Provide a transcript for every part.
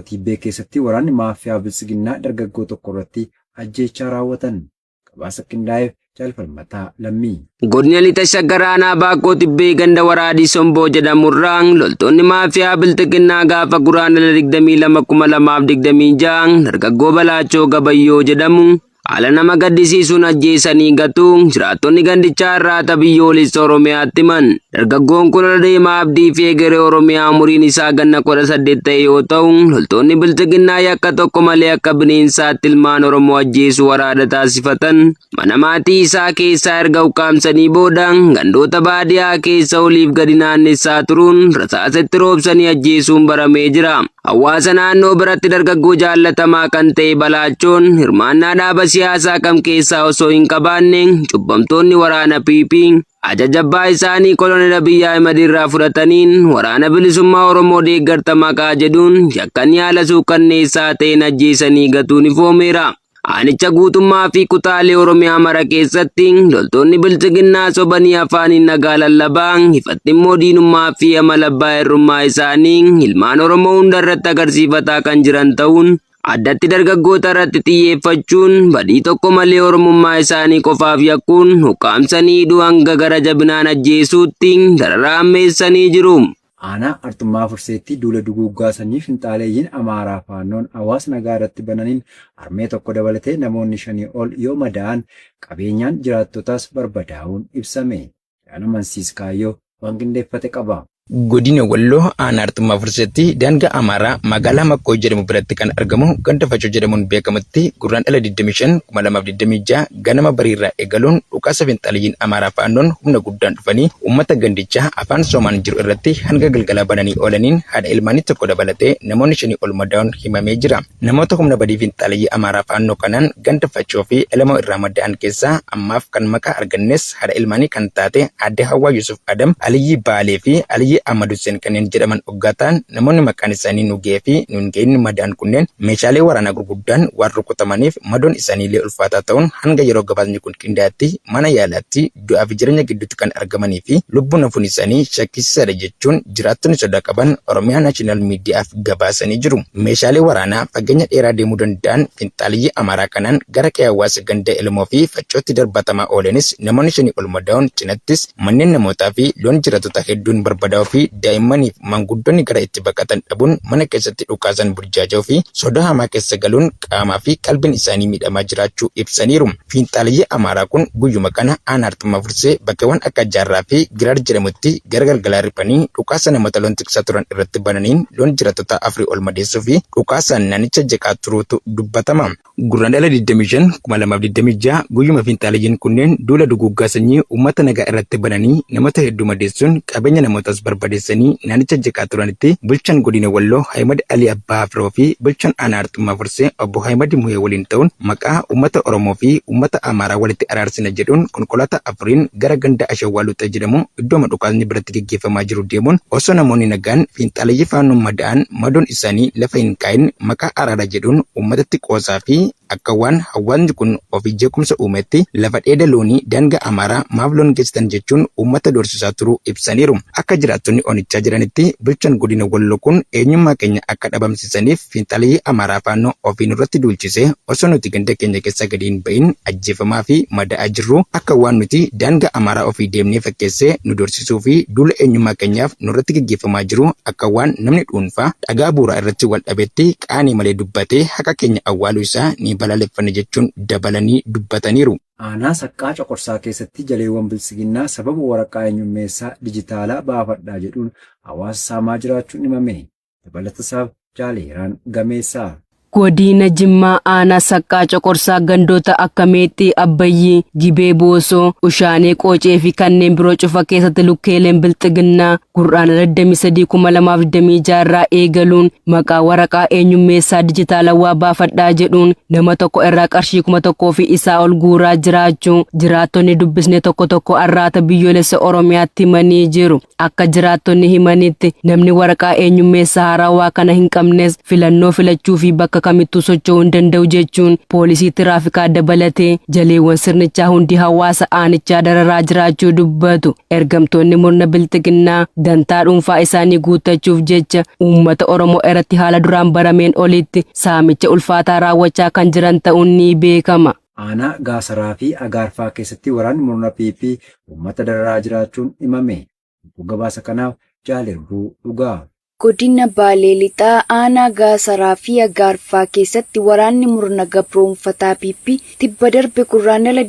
Tibbee keessatti waraanni maafiyaa bilisiginnaa dargaggoo tokko irratti ajjeechaa raawwatan. Gabaasa qindaa'eef Jalfalmataa Lammii. Godina lixa shagaraanaa Baakoo Tibbee ganda waraadii Somboo jedhamurraan loltoonni maafiyaa bilisiginnaa gaafa guraandhala 22/2026 dargaggoo Balaachoo Gabayyoo jedhamu haala nama gaddisiisuun ajjeesanii gatu jiraattonni gandichaa irraa biyyoolessa Oromiyaatti himan. Dargaggoon kun deemaa abdii fi egeree Oromiyaa umuriin isaa ganna 18 ta'e yoo ta'u loltoonni bilisiginnaa yakka tokko malee akka bineensaatti ilmaan Oromoo ajjeesuu waraana taasifatan. Mana maatii isaa keessaa erga ukkaamsanii booda gandoota baadiyaa keessa oliif gadi naannessaa turuun rasaasatti roobsanii ajjeesuun baramee jira. Hawaasa naannoo biratti dargaggoo jaallatamaa kan ta'e Balaachoon hirmaannaa dhaaba siyaasaa kam keessaa osoo hin qabaanne cubbamtoonni waraana PP ajaja abbaa isaanii Koloneel Abiyyi Ahmed irraa fudhataniin waraana bilisummaa Oromoo deeggarta maqaa jedhuun yakkanii haala suukanneessaa ta'een ajjeesanii gatuun ifoomeera. Aanicha guutummaa fi kutaalee Oromiyaa mara keessatti loltoonni bilisiginnaa sobanii afaaniin nagaa lallabaa ifatti immoo diinummaa fi amala abbaa hirrummaa isaanii ilmaan Oromoo hunda irratti agarsiifataa kan jiran ta'uun addatti dargaggoota irratti xiyyeeffachuun badii tokko malee Oromummaa isaanii qofaaf yakkuun ukkaamsanii hidhuu hanga gara jabinaan ajjeesuutti dararaa ammeessanii jiru. Aanaa Artummaa Furseetti duula duguuggaa sanyii finxaaleeyyiin Amaaraa faannoon hawaasa nagaa irratti bananiin harmee tokko dabalatee namoonni 5 ol yoo madaa'an qabeenyaan jiraattotaas barbadaa'uun ibsame. Yaana Mansiis Kaayyoo waan qindeeffate qaba. Godina Walloo aanaa Artummaa Furseetti daangaa Amaaraa magaalaa Makkoo jedhamu biratti kan argamu ganda Facoo jedhamuun beekamutti guraandhala 25/2026 ganama bariirraa eegaluun dhukaasa finxaaleeyyiin Amaaraa faannoon humna guddaan dhufanii uummata gandichaa afaan Soomaan jiru irratti hanga galgalaa bananii oolaniin haadha ilmaanii tokko dabalatee namoonni 5 ol madaa'uun himamee jira. Namoota humna badii finxaaleeyyii Amaaraa faannoo kanaan ganda Facoo fi Elamoo irraa madaa'an keessaa ammaaf kan maqaa argannes haadha ilmaanii kan taate Aadde Hawwaa Yusuf Adam, Aliyyi Baalee fi Aliyyi Ahmad Hussein kanneen jedhaman hoggaataan namoonni maqaan isaanii nugee fi nungeenni madaan kunneen meeshaalee waraanaa gurguddaan waan rukutamaniif madoon isaaniilee ulfaataa ta'uun hanga yeroo gabaasni kun qindaa'atti mana yaalaatti du'aa fi jireenya gidduutti kan argamanii fi lubbuun hafuun isaanii shakkisiisaadha jechuun jiraattonni sodaa qaban Oromiyaa Naashinaal Miidiyaaf gabaasanii jiru. Meeshaalee waraanaa fageenya dheeraa deemuu danda'an finxaaleeyyii Amaaraa kanaan gara qe'ee hawaasa ganda Elamoo fi Facootti darbatamaa oolanis namoonni 5 ol madaa'uun cinattis manneen namootaa fi loon jiraattota hedduun barbadaa'u fi daa'immanii fi manguddoonni gara itti baqatan dhabuun mana keessatti dhukaasan burjaaja'uu fi sodaa hamaa keessa galuun qaamaa fi qalbiin isaanii miidhamaa jiraachuu ibsaniiru. Finxaaleeyyii Amaaraa kun guyyuma kana aanaa Artummaa Fursee bakkeewwan akka Jaarraa fi Giraar jedhamutti gara galgalaa riphanii dhukaasa namoota loon tiksaa turan irratti bananiin loon jiraattota 4 ol madeessuu fi dhukaasaan naannicha jeeqaa turuutu dubbatama. Guraandhala 25/2026 guyyuma finxaaleeyyiin kunneen duula duguuggaa sanyii uummata nagaa irratti bananii namoota hedduu madeessuun qabeenya namootas barbadeessanii naannicha jeeqaa turanitti bulchaan godina Walloo Ahmed Ali Abbaa Afroo fi bulchaan aanaa Artummaa Fursee obbo Ahmed Muhee waliin ta'uun maqaa uummata Oromoo fi uummata Amaaraa walitti araarsina jedhuun konkolaataa afuriin gara ganda Ashawwaaluuta jedhamu iddoo dhukaasni biratti gaggeeffamaa jiru deemuun osoo namoonni nagaan finxaaleeyyii faannoon madaa'an madoon isaanii lafa hin kaa'in maqaa araara jedhuun uummatatti qoosaa fi akka waan hawaasni kun ofii jeequmsa uumetti lafa dheeda loonii daangaa Amaaraa maaf loon geessitan jechuun uummata doorsisaa turuu ibsaniiru. Akka jiraattonni onichaa jiranitti bulchaan godina Walloo kun eenyummaa keenya akka dhabamsiisaniif finxaaleeyyii Amaaraa faannoo ofii nurratti duulchisee osoo nuti ganda keenya keessa gadi hin bahin ajjeefamaa fi madaa'aa jirru akka waan nuti daangaa Amaaraa ofii deemnee fakkeessee nu doorsisuu fi duula eenyummaa keenyaaf nurratti gaggeeffamaa jiru akka waan namni dhuunfaa dhagaa bu'uuraa irratti wal dhabetti qaanii malee dubbatee haqa keenya awwaaluu isaa ni balaaleffanne jechuun dabalanii dubbataniiru. Aanaa Saqqaa Coqorsaa keessatti jaleewwan bilisiginnaa sababa waraqaa eenyummeessaa dijitaalaa baafadhaa jedhuun hawaasa saamaa jiraachuun himame. Dabalatasaaf Jaaleeraan Gameessaa. Godina Jimmaa aanaa Saqqaa Coqorsaa gandoota akka Meexxii, Abbayyii, Gibee Boosoo, Ushaanee Qoocee fi kanneen biroo cufa keessatti lukkeeleen bilxiginnaa guraandhala 23/2026 irraa eegaluun maqaa waraqaa eenyummeessaa dijitaalawaa baafadhaa jedhuun nama tokko irraa qarshii 1,000 fi isaa ol guuraa jiraachuu jiraattonni dubbisne tokko arraata biyyoolessa Oromiyaatti himanii jiru. Akka jiraattonni himanitti namni waraqaa eenyummeessaa haarawaa kana hin qabnes filannoo filachuu fi bakka kamittuu socho'uu hin danda'u jechuun poolisii tiraafikaa dabalatee jaleewwan sirnichaa hundi hawaasa aanichaa dararaa jiraachuu dubbatu. Ergamtoonni murna bilxiginnaa dantaa dhuunfaa isaanii guuttachuuf jecha uummata Oromoo irratti haala duraan barameen olitti saamicha ulfaataa raawwachaa kan jiran ta'uun ni beekama. Aanaa Gaasaraa fi Agaarfaa keessatti waraanni murna PP uummata dararaa jiraachuun himame. Gabaasa kanaaf Jaalirruu Dhugaa. Godina Baalee Lixaa aanaa Gaasaraa fi Agaarfaa keessatti waraanni murna gabroonfataa PP tibba darbe gurraandhala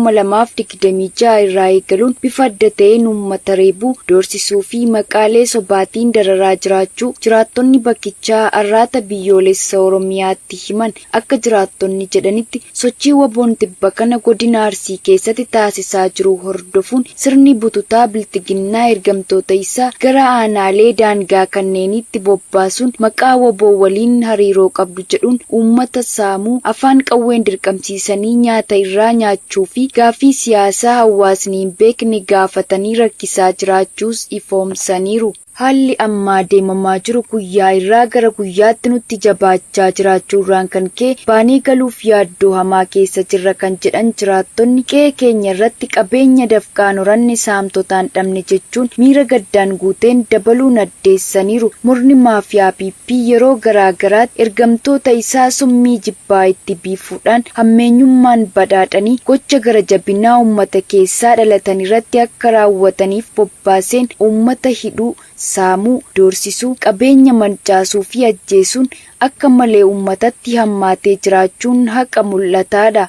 24,2026 irraa eegaluun bifa adda ta'een uummata reebuu, doorsisuu fi maqaalee sobaatiin dararaa jiraachuu jiraattonni bakkichaa arraata biyyoolessa Oromiyaatti himan. Akka jiraattonni jedhanitti sochii waboon tibba kana godina Arsii keessatti taasisaa jiru hordofuun sirni bututaa bilxiginnaa ergamtoota isaa gara aanaalee daangaa kanneenitti bobbaasuun maqaa waboo waliin hariiroo qabdu jedhuun uummata saamuu, afaan qawween dirqamsiisanii nyaata irraa nyaachuu fi gaaffii siyaasaa hawaasni hin beekne gaafatanii rakkisaa jiraachuus ifoomsaniiru. Haalli ammaa deemamaa jiru guyyaa irraa gara guyyaatti nutti jabaachaa jiraachuurraan kan ka'e baanii galuuf yaaddoo hamaa keessa jirra kan jedhan jiraattonni qe'ee keenya irratti qabeenya dafqaan horanne saamtotaan dhabne jechuun miira gaddaan guuteen dabaluun addeessaniiru. Murni maafiyaa PP yeroo garaagaraatti ergamtoota isaa summii jibbaa itti biifuudhaan hammeenyummaan badhaadhanii gocha gara jabinaa uummata keessaa dhalatan irratti akka raawwataniif bobbaaseen uummata hidhuu, saamuu, doorsisuu, qabeenya mancaasuu fi ajjeesuun akka malee uummatatti hammaatee jiraachuun haqa mul'ataadha.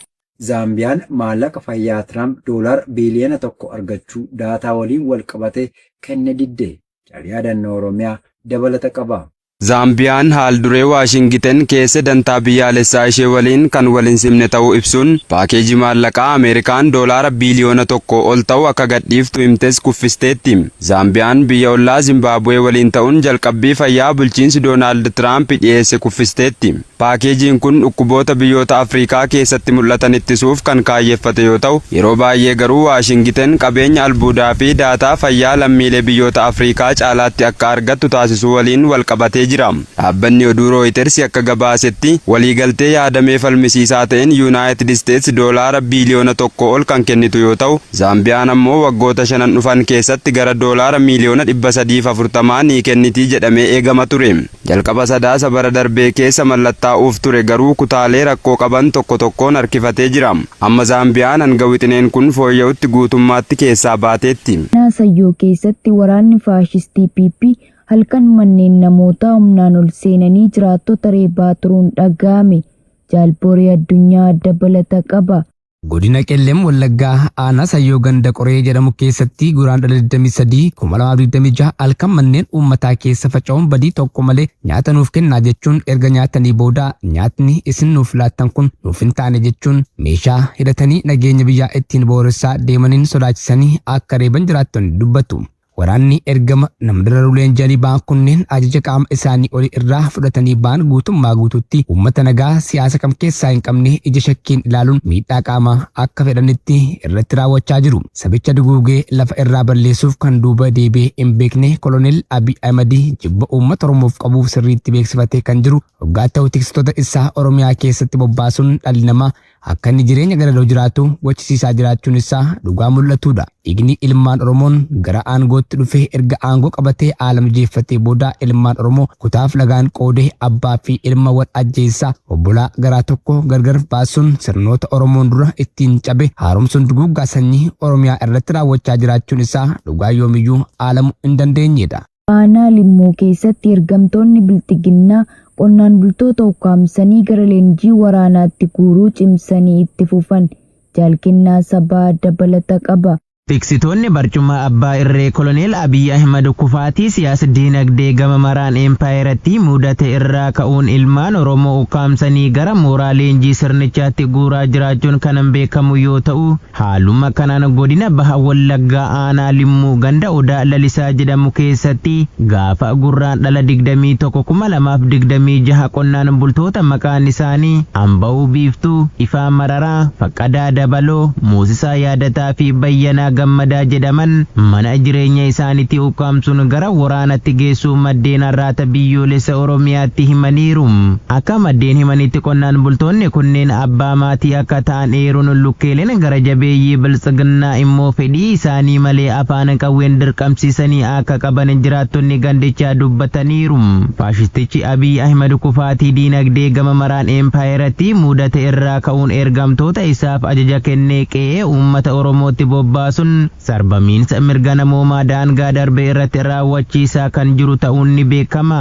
Zaambiyaan maallaqa fayyaa Tiraamp $1 biiliyoona argachuu daataa waliin wal qabate kenne didde. Yaadannoo Oromiyaa dabalata qaba. Zaambiyaan haal duree Waashingiten keessa dantaa biyyaalessaa ishee waliin kan waliin simne ta'uu ibsuun paakeejii maallaqaa Ameerikaan $1 biiliyoona ol ta'u akka gadhiiftu himtes kuffisteetti. Zaambiyaan biyya ollaa Zimbaabuwee waliin ta'uun jalqabbii fayyaa bulchiinsi Doonaald Tiraamp dhiyeesse kuffisteetti. Paakeejiin kun dhukkuboota biyyoota Afrikaa keessatti mul'atan ittisuuf kan kaayyeeffate yoo ta'u, yeroo baay'ee garuu Waashingiten qabeenya albuudaa fi daataa fayyaa lammiilee biyyoota Afrikaa caalaatti akka argattu taasisuu waliin wal qabatee jira. Dhaabbanni oduu Reuters akka gabaasetti waliigaltee yaadamee falmisiisaa ta'een United States $1 biiliyoona ol kan kennitu yoo ta'u, Zaambiyaan ammoo waggoota 5 dhufan keessatti gara $1 miiliyoona 340 ni kenniti jedhamee eegama ture. Jalqaba sadaasa bara darbee keessa mallattaa'uuf ture garuu kutaalee rakkoo qaban tokko tokkoon harkifatee jira. Amma Zaambiyaan hanga wixineen kun fooyya'utti guutummaatti keessaa baateetti. Naasayyoo keessatti waraanni faashistii PP halkan manneen namoota humnaan ol seenanii jiraattota reebaa turuun dhaga'ame. Jaalbooree addunyaa dabalata qaba. Godina Qellem Wallaggaa aanaa Sayyoo Ganda Qoree jedhamu keessatti guraandhala 23 2026 halkan manneen uummataa keessa faca'uun badii tokko malee nyaata nuuf kennaa jechuun erga nyaatanii booda nyaatni isin nuuf laattan kun nuuf hin taane jechuun meeshaa hidhatanii nageenya biyyaa ittiin booressaa deemaniin sodaachisanii akka reeban jiraattonni dubbatu. Waraanni ergama namdara leenjanii ba'an kunneen ajaja qaama isaanii olii irraa fudhatanii ba'an guutummaa guututti uummata nagaa siyaasa kam keessaa hin qabne ija shakkiin ilaaluun miidhaa qaamaa akka fedhanitti irratti raawwachaa jiru. Sabicha duguugee lafa irraa balleessuuf kan duuba deebi'ee hin beekne Koloneel Abiy Ahmad jibba uummata Oromoof qabuuf sirriitti beeksifatee kan jiru waggaa ta'u tiksitoota isaa Oromiyaa keessatti bobbaasuun dhalli namaa akka inni jireenya garadoo jiraatu gochisiisaa jiraachuun isaa dhugaa mul'atudha. Dhiigni ilmaan Oromoon gara aangootti dhufee erga aangoo qabatee aalam jeeffatee booda ilmaan Oromoo kutaaf lagaan qoodee abbaa fi ilma wal ajjeessaa obbolaa garaa tokko gargar baasuun sirnoota Oromoon dura ittiin cabe haaromsuun duguuggaa sanyii Oromiyaa irratti raawwachaa jiraachuun isaa dhugaa yoomiyyuu aalamuu hin dandeenyedha. Aanaa Limmoo keessatti ergamtoonni bilxiginnaa qonnaan bultoota ukkaamsanii gara leenjii waraanaatti guuruu cimsanii itti fufan. Jaalkennaa sabaa dabalata qaba. Tiksitoonni barcuma abbaa irree Koloneel Abiy Ahmad kufaatii siyaasa diinagdee gama maraan empaayeratti mudate irraa ka'uun ilmaan Oromoo ukkaamsanii gara mooraa leenjii sirnichaatti guuraa jiraachuun kan beekamu yoo ta'u, haaluma kanaan godina Baha Wallaggaa aanaa Limmuu ganda Odaa Lalisaa jedhamu keessatti gaafa gurraandhala 21/2026 qonnaan bultoota maqaan isaanii Amba'uu Biiftuu, Ifaa Mararaa, Faqqadaa Dabaloo, Moosisaa Yaadataa fi Bayyanaa Gammadaa jedhaman mana jireenya isaaniitti ukkaamsuun gara waraanatti geessuu maddeen arraata biyyoolessa Oromiyaatti himaniiru. Akka maddeen himanitti qonnaan bultoonni kunneen abbaa maatii akka ta'an eeruun lukkeeleen gara jabeeyyii biltsiginnaa immoo fedhii isaanii malee afaan qawween dirqamsiisanii akka qaban jiraattonni gandichaa dubbataniiru. Faashistichi Abiy Ahmed kufaatii diinagdee gama maraan eempaayeratti mudate irraa ka'uun ergamtoota isaaf ajaja kennee qe'ee uummata Oromootti bobbaasuun sarbamiinsa mirga namoomaa daangaa darbe irratti raawwachiisaa kan jiru ta'uun ni beekama.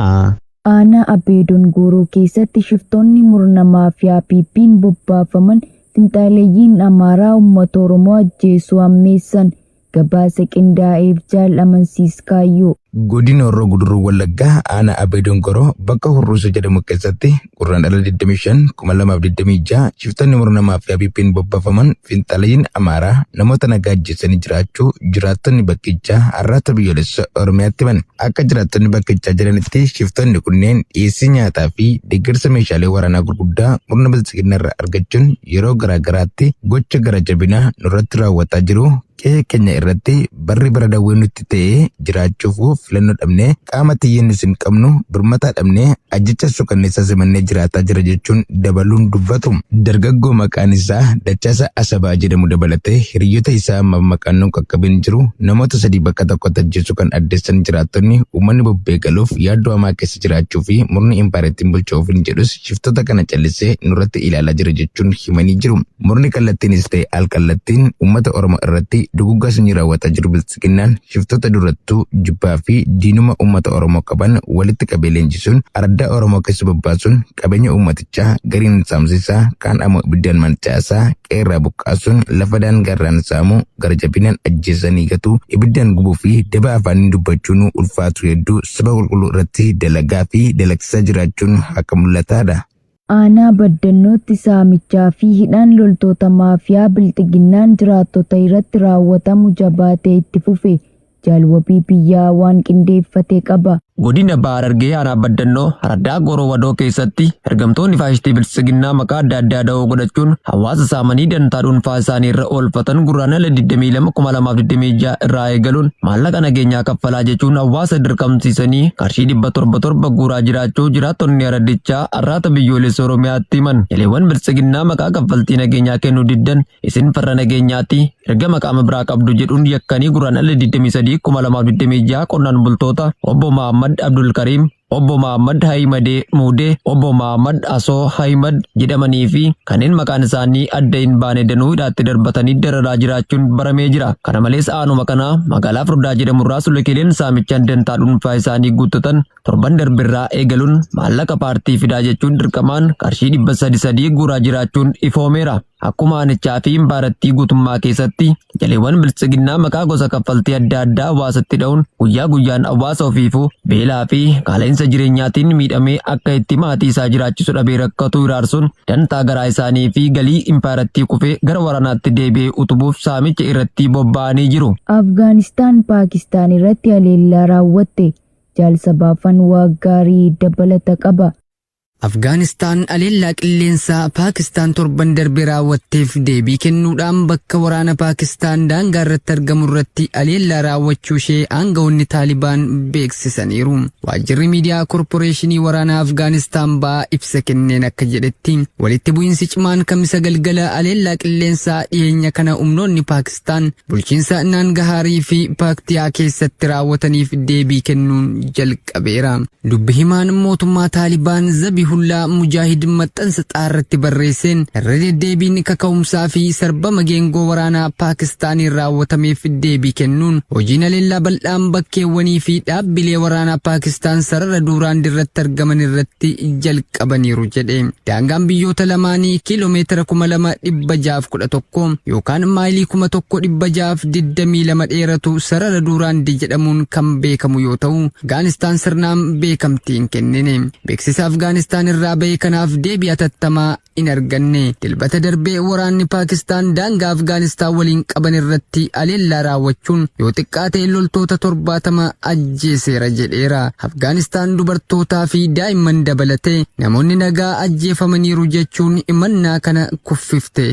Aanaa Abbee Dongoroo keessatti shiftoonni murna maafiyaa piippiin bobbaafaman finxaaleeyyiin Amaaraa uummata Oromoo ajjeesuu ammeessan. Gabaasa qindaa'eef jaal amansiiskaayyoo. Godina Horroo Guduruu Wallaggaa aanaa Abbee Dongoroo bakka Hurruusa jedhamu keessatti gurraandhala 25 2026 shiftonni murna maafiyaa piippiin bobbaafaman finxaaleeyyiin Amaaraa namoota nagaa ajjeesanii jiraachuu jiraattonni bakkichaa arraata biyyoolessa Oromiyaatti himan. Akka jiraattonni bakkichaa jiranitti shiftonni kunneen dhiyeessii nyaataa fi deeggarsa meeshaalee waraanaa gurguddaa murna biltsiginnaa argachuun yeroo garaagaraatti gocha gara jabinaa nurratti raawwataa jiru. Qe'ee keenya irratti barri bara dawwee nutti ta'ee jiraachuuf filannoo dhabnee qaama xiyyeenya hin qabnu birmataa dhabnee ajjecha suukanneessaa simannee jiraataa jira jechuun dabaluun dubbatu. Dargaggoo maqaan isaa Dachaasa Asabaa jedhamu dabalatee hiriyoota isaa maqaannoon qaqqabeen jiru namoota 3 bakka tokkotti ajjeesuu kan addeessan jiraattonni uummanni bobbeegaluuf yaaddoo hamaa keessa jiraachuu fi murni impaarettiin bulchuuf hin jedhus shiftoota kana callisee nurratti ilaalaa jira jechuun himanii jiru. Murni kallattiinis ta'e alkallattiin uummata Oromoo irratti duguggaa sanyii raawwataa jiru biltsiginnaan shiftoota durattuu jibbaa fi diinuma uummata Oromoo qaban walitti qabee leenjisuun araddaa Oromoo keessa bobbaasuun qabeenya uummatichaa gariin saamsisaa kaan ammoo ibiddaan mancaasaa qeerraa buqqaasuun lafa daangaarraan saamuu gara jabinaan ajjeesanii gatuu ibiddaan gubuu fi daba afaaniin dubbachuun ulfaatu hedduu saba qulqulluu irratti dalagaa fi dalagsisaa jiraachuun akka mul'ataadha. Aanaa baddannootti saamichaa fi hidhaan loltoota maafiyaa bilxiginnaan jiraattota irratti raawwatamu jabaatee itti fufe. Jaalwabii biyyaa waan qindeeffate qaba. Godina Baar Argee aanaa baddannoo araddaa Gooroo Wadoo keessatti ergamtoonni faashistii biltsiginnaa maqaa adda addaa da'oo godhachuun hawaasa saamanii dantaa dhuunfaa isaanii irra oolfatan gurraandhala 22 irraa eegaluun maallaqa nageenyaa kaffalaa jechuun hawaasa dirqamsiisanii qarshii 700 guuraa jiraachuu jiraattonni araddichaa arraata biyyoolessa Oromiyaatti himan. Jaleewwan biltsiginnaa maqaa kaffaltii nageenyaa kennuu diddan isin farra nageenyaatti erga maqaa biraa qabdu jedhuun yakkanii gurraandhala 23 2026 qonnaan bultoota obbo Mahammad Abdul Karim, obbo Mahammad Hayimadee Muudee, obbo Mahammad Asoo Hayimad jedhamanii fi kanneen maqaan isaanii adda hin baane danuu hidhaatti darbatanii dararaa jiraachuun baramee jira. Kana malees aanuma kana magaalaa Furdaa jedhamurraa sulukkeeleen saamichaan dantaa dhuunfaa isaanii guuttatan torban darbirraa eegaluun maallaqa paartii fidaa jechuun dirqamaan qarshii 300 guuraa jiraachuun ifoomeera. Akkuma aanichaa fi baarattii guutummaa keessatti jaleewwan biltsiginnaa maqaa gosa kaffaltii adda addaa hawaasatti dha'uun guyyaa guyyaan hawaasa ofiifuu beelaa fi qaala'insa jireenyaatiin miidhamee akka itti maatii isaa jiraachisu dhabee rakkatu iraarsuun dantaa garaa isaanii fi galii impaarattii kufee gara waraanaatti deebi'ee utubuuf saamicha irratti bobba'anii jiru. Afgaanistaan Paakistaan irratti haleellaa raawwatte. Jaalsabaafan waaggaarii dabalata qaba. Afgaanistaan haleellaa qilleensaa Paakistaan torban darbe raawwatteef deebii kennuudhaan bakka waraana Paakistaan daangaa irratti argamu irratti haleellaa raawwachuu ishee aangawoonni Taalibaan beeksisaniiru. Waajjirri miidiyaa koorporeeshinii waraanaa Afgaanistaan ba'aa ibsa kenneen akka jedhetti walitti bu'iinsi cimaan kamisa galgala haleellaa qilleensaa dhiyeenya kana humnoonni Paakistaan bulchiinsa Naangahaarii fi Paaktiyaa keessatti raawwataniif deebii kennuun jalqabeera. Dubbi himaan mootummaa Taalibaan Zabihullaa Mujaahid maxxansa xaarratti barreesseen irra deddeebiin kaka'umsaa fi sarbama geengoo waraanaa Paakistaaniin raawwatameef deebii kennuun hojiin haleellaa bal'aan bakkeewwanii fi dhaabbilee waraanaa Paakistaan sarara duraan irratti argaman irratti jalqabaniiru jedhe. Daangaan biyyoota lamaanii kiiloomeetira 2611 yookaan maayilii 1622 dheeratu sarara duraan jedhamuun kan beekamu yoo ta'u, Afgaanistaan sirnaan beekamtiin kennine. Beeksisa Afgaanistaan irraa ba'e kanaaf deebii atattamaa hin arganne. Dilbata darbee waraanni Paakistaan daangaa Afgaanistaan waliin qaban irratti haleellaa raawwachuun yoo xiqqaate loltoota 70 ajjeeseera jedheera. Afgaanistaan dubartootaa fi daa'imman dabalatee namoonni nagaa ajjeefamaniiru jechuun himannaa kana kuffifte.